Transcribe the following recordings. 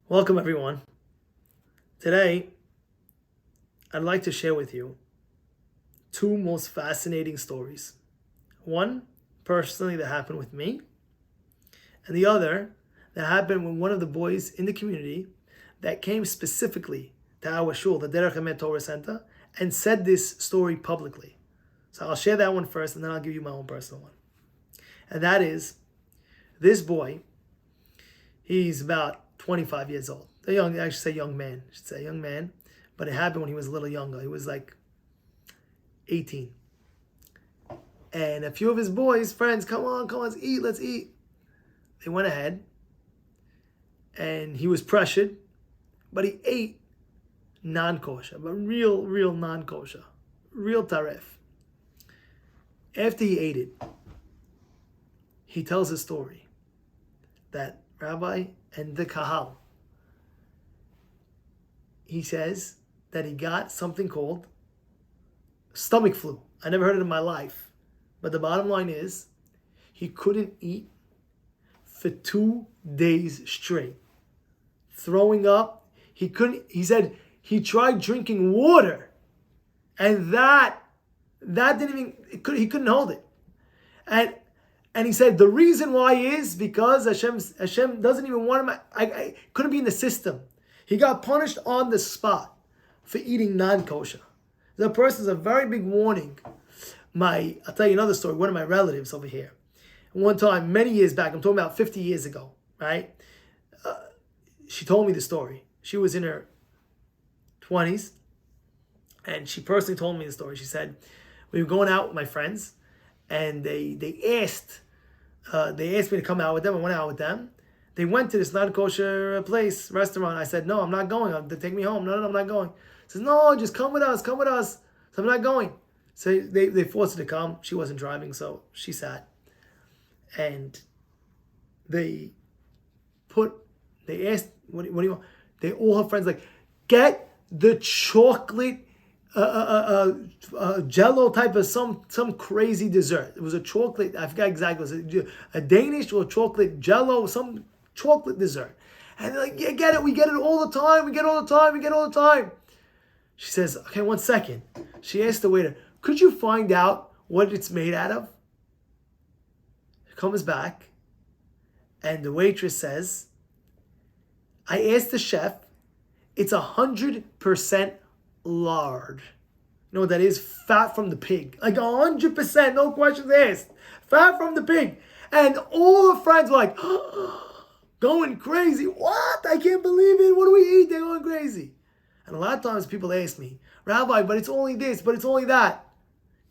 Welcome, everyone. Today, I'd like to share with you two most fascinating stories. One, personally, that happened with me, and the other that happened with one of the boys in the community that came specifically to our shul, the Derech Emet Torah Center, and said this story publicly. So I'll share that one first, and then I'll give you my own personal one. And that is, this boy, he's about 25 years old. I should say young man. But it happened when he was a little younger. He was like 18. And a few of his boys, friends, come on, let's eat. They went ahead. And he was pressured. But he ate non-kosher. But real non-kosher. Real taref. After he ate it, he tells a story that Rabbi and the Kahal, he says that he got something called stomach flu. I never heard it in my life. But the bottom line is, he couldn't eat for 2 days straight. Throwing up. He said he tried drinking water. And that didn't even, he couldn't hold it. And he said the reason why is because Hashem doesn't even want him. I couldn't be in the system. He got punished on the spot for eating non-kosher. The person's a very big warning. I'll tell you another story. One of my relatives over here, one time, many years back, I'm talking about 50 years ago, right? She told me the story. She was in her 20s, and she personally told me the story. She said, we were going out with my friends, and they asked me to come out with them. I went out with them. They went to this non-kosher restaurant. I said, no, I'm not going. They take me home. No, I'm not going. He says, no, just come with us. So I'm not going. So they forced her to come. She wasn't driving, so she sat. And they asked, what do you want? All her friends get the chocolate jello type of some crazy dessert. It was a chocolate, I forgot exactly, it was a Danish or chocolate jello, some chocolate dessert. And they're like, yeah, get it, we get it all the time, we get it all the time. She says, okay, 1 second. She asked the waiter, could you find out what it's made out of? She comes back, and the waitress says, I asked the chef, it's 100% lard. You know what that is? Fat from the pig. 100%, no questions asked. Fat from the pig. And all the friends were like, going crazy. What? I can't believe it. What do we eat? They're going crazy. And a lot of times people ask me, Rabbi, but it's only this, but it's only that.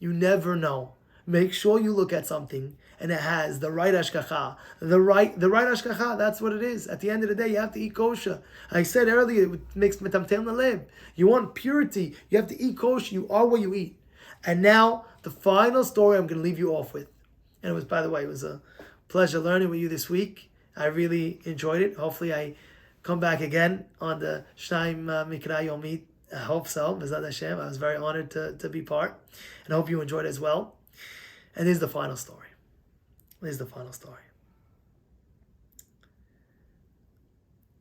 You never know. Make sure you look at something and it has the right hashgacha. The right hashgacha, that's what it is. At the end of the day, you have to eat kosher. I said earlier, it makes metamtem leleb. You want purity, you have to eat kosher. You are what you eat. And now, the final story I'm going to leave you off with. And it was, by the way, it was a pleasure learning with you this week. I really enjoyed it. Hopefully I come back again on the Shnayim Yomi. I hope so. B'ezrat Hashem. I was very honored to be part. And I hope you enjoyed it as well. And here's the final story.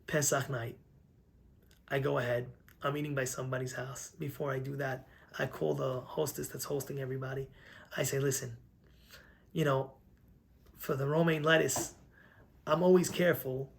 Pesach night. I go ahead. I'm eating by somebody's house. Before I do that, I call the hostess that's hosting everybody. I say, listen, for the romaine lettuce, I'm always careful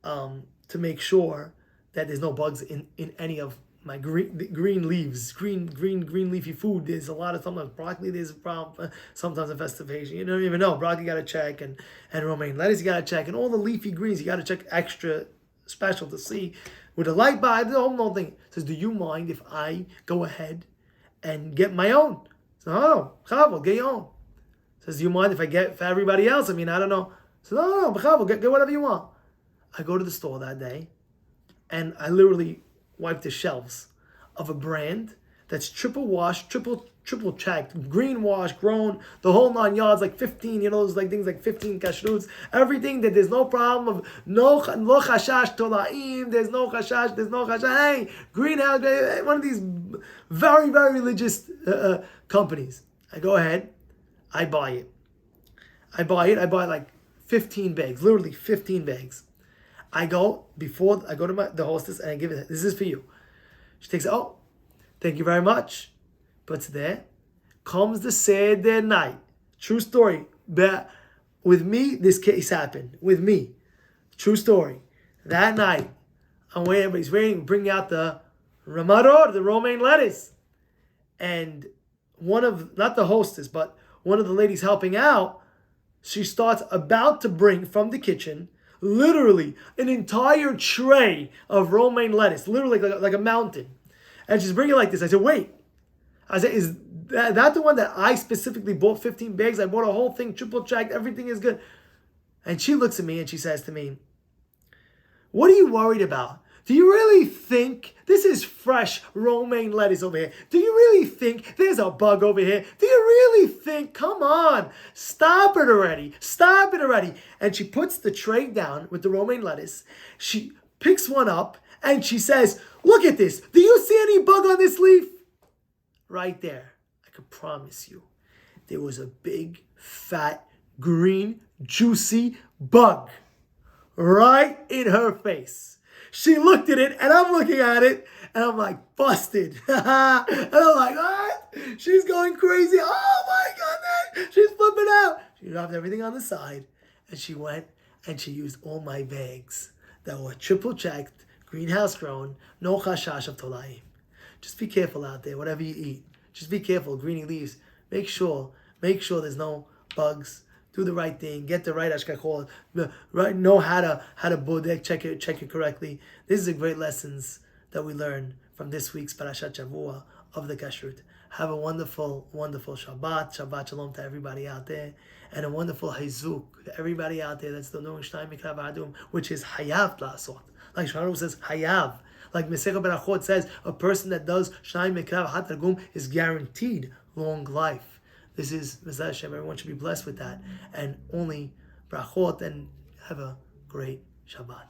to make sure that there's no bugs in any of my green leaves, green leafy food. There's a lot of, sometimes broccoli, there's a problem, sometimes infestation. You don't even know. Broccoli you got to check, and romaine lettuce you got to check, and all the leafy greens you got to check extra special to see. With a light bulb, the whole thing. Says, do you mind if I go ahead and get my own? So, no, Chavo, get your own. Says, do you mind if I get for everybody else? I don't know. So, no, Chavo, get whatever you want. I go to the store that day, and I literally wipe the shelves of a brand that's triple washed, triple checked, green wash, grown, the whole 9 yards, 15, those things 15 kashrutz, everything that there's no problem of no chashash tolaim, there's no chashash, hey, greenhouse, one of these very, very religious companies. I go ahead, I buy it. I buy 15 bags, literally 15 bags. I go to the hostess and I give it. This is for you. She takes it. Oh, thank you very much. Puts it there. Comes the Seder night. True story. But with me, this case happened. With me. True story. That night, I'm waiting. Everybody's waiting. Bring out the ramaror, the romaine lettuce. And not the hostess, but one of the ladies helping out, she starts about to bring from the kitchen, literally an entire tray of romaine lettuce, literally like a mountain. And she's bringing it like this. I said, wait. I said, is that the one that I specifically bought 15 bags? I bought a whole thing, triple checked, everything is good. And she looks at me and she says to me, what are you worried about? Do you really think this is fresh romaine lettuce over here? Do you really think there's a bug over here? Do you really think, come on, stop it already. Stop it already. And she puts the tray down with the romaine lettuce. She picks one up and she says, look at this. Do you see any bug on this leaf? Right there. I can promise you. There was a big, fat, green, juicy bug right in her face. She looked at it, and I'm looking at it, and I'm like, busted. And I'm like, what? She's going crazy. Oh, my goodness. She's flipping out. She dropped everything on the side, and she went, and she used all my bags that were triple checked, greenhouse grown, no chashash of tolaim. Just be careful out there, whatever you eat. Just be careful, greeny leaves. Make sure there's no bugs. Do the right thing. Get the right hashgachot. Right, know how to bodek, check it correctly. This is a great lessons that we learn from this week's Parashat Shavua of the Kashrut. Have a wonderful, wonderful Shabbat. Shabbat Shalom to everybody out there, and a wonderful Hizuk to everybody out there that's still doing Shnayim Yomi, which is Hayav Lasot. Like Shlomo says, Hayav. Like Masechet Berachot says, a person that does Shnayim Yomi is guaranteed long life. This is Mizah Hashem. Everyone should be blessed with that. And only brachot, and have a great Shabbat.